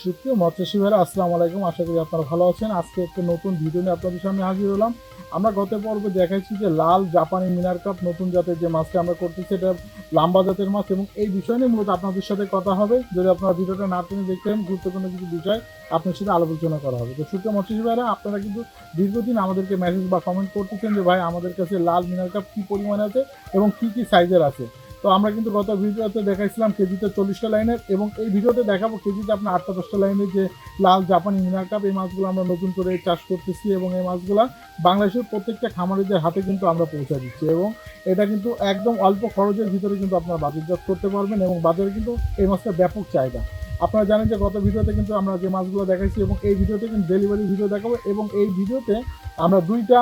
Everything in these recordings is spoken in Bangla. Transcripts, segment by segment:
সুপ্রিয় মৎস্যজীবী ভাইরা আসসালামু আলাইকুম। আশা করি আপনারা ভালো আছেন। আজকে একটা নতুন ভিডিও নিয়ে আপনাদের সামনে হাজির হলাম। আমরা গত পর্বে দেখাইছি যে লাল জাপানি মিনার কাপ নতুন জাতের যে মাছটা আমরা করতেছি এটা লাম্বা জাতের মাছ, এবং এই বিষয় নিয়ে মূলত আপনাদের সাথে কথা হবে। যদি আপনারা ভিডিওটা না টেনে দেখতেন, গুরুত্বপূর্ণ কিছু বিষয় আপনার সাথে আলোচনা করা হবে। তো সুপ্রিয় মৎস্যজীবী ভাইরা, আপনারা কিন্তু দীর্ঘদিন আমাদেরকে মেসেজ বা কমেন্ট করতেছেন যে ভাই আমাদের কাছে লাল মিনার কাপ কী পরিমাণে আছে এবং কী কী সাইজের আছে। তো আমরা কিন্তু গত ভিডিওতে দেখাইছিলাম কেজিতে 40টা লাইনের, এবং এই ভিডিওতে দেখাবো কেজিতে আপনার 8-10টা লাইনের যে লাল জাপানি মিনার কাপ। এই মাছগুলো আমরা নতুন করে চাষ করতেছি এবং এই মাছগুলো বাংলাদেশের প্রত্যেকটা খামারিদের হাতে কিন্তু আমরা পৌঁছে দিচ্ছি, এবং এটা কিন্তু একদম অল্প খরচের ভিতরে কিন্তু আপনারা বাজারজাত করতে পারবেন, এবং বাজারে কিন্তু এই মাছটা ব্যাপক চাহিদা। আপনারা জানেন যে গত ভিডিওতে কিন্তু আমরা যে মাছগুলো দেখাইছি এবং এই ভিডিওতে কিন্তু ডেলিভারি ভিডিও দেখাবো, এবং এই ভিডিওতে আমরা দুইটা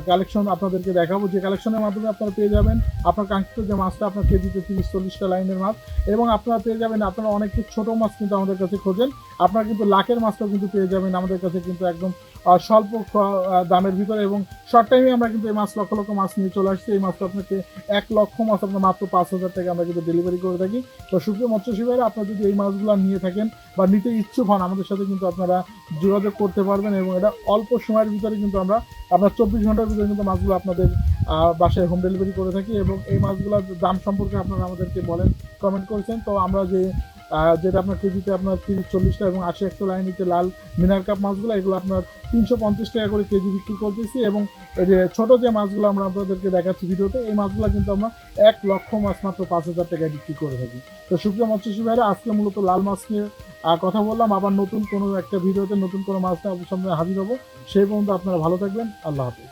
কালেকশন আপনাদেরকে দেখাবো, যে কালেকশনের মাধ্যমে আপনারা পেয়ে যাবেন আপনার কাঙ্ক্ষিত যে মাছটা আপনার কেজিতে 30-40টা লাইনের মাছ, এবং আপনারা পেয়ে যাবেন আপনারা অনেক ছোটো মাছ কিন্তু আমাদের কাছে খোঁজেন, আপনারা কিন্তু লাখের মাছটাও কিন্তু পেয়ে যাবেন আমাদের কাছে কিন্তু একদম স্বল্প দামের ভিতরে, এবং শর্ট টাইমে আমরা কিন্তু এই মাছ লক্ষ লক্ষ মাছ নিয়ে চলে আসছি। এই মাছটা আপনাকে 1 লক্ষ মাছ আপনার মাত্র 5,000 টাকা আমরা কিন্তু ডেলিভারি করে থাকি। তো সুপ্রিয় মৎস্যজীবী ভাইরা, আপনারা যদি এই মাছগুলো নিয়ে থাকেন বা নিতে ইচ্ছুক হন, আমাদের সাথে কিন্তু আপনারা যোগাযোগ করতে পারবেন, এবং এটা অল্প সময়ের ভিতরে কিন্তু আমরা আপনার 24 ঘন্টার ভিতরে কিন্তু মাছগুলো আপনাদের বাসায় হোম ডেলিভারি করে থাকি। এবং এই মাছগুলোর দাম সম্পর্কে আপনারা আমাদেরকে বলেন, কমেন্ট করেছেন। তো আমরা যেটা আপনার কেজিতে আপনার 30-40টা এবং 80-100 লাইনিতে লাল মিনার কাপ মাছগুলো, এগুলো আপনার 350 টাকা করে কেজি বিক্রি করতেছি। এবং এই যে ছোটো যে মাছগুলো আমরা আপনাদেরকে দেখাচ্ছি ভিডিওতে, এই মাছগুলো কিন্তু আমরা 1 লক্ষ মাছ মাত্র 5,000 টাকায় বিক্রি করে থাকি। তো সুপ্রিয় মৎস্যজীবী ভাইরা, আজকে মূলত লাল মাছ নিয়ে কথা বললাম। আবার নতুন কোনো একটা ভিডিওতে নতুন কোনো মাছ নিয়ে আপনার সামনে হাজির হবো। সেই পর্যন্ত আপনারা ভালো থাকবেন। আল্লাহ হাফিজ।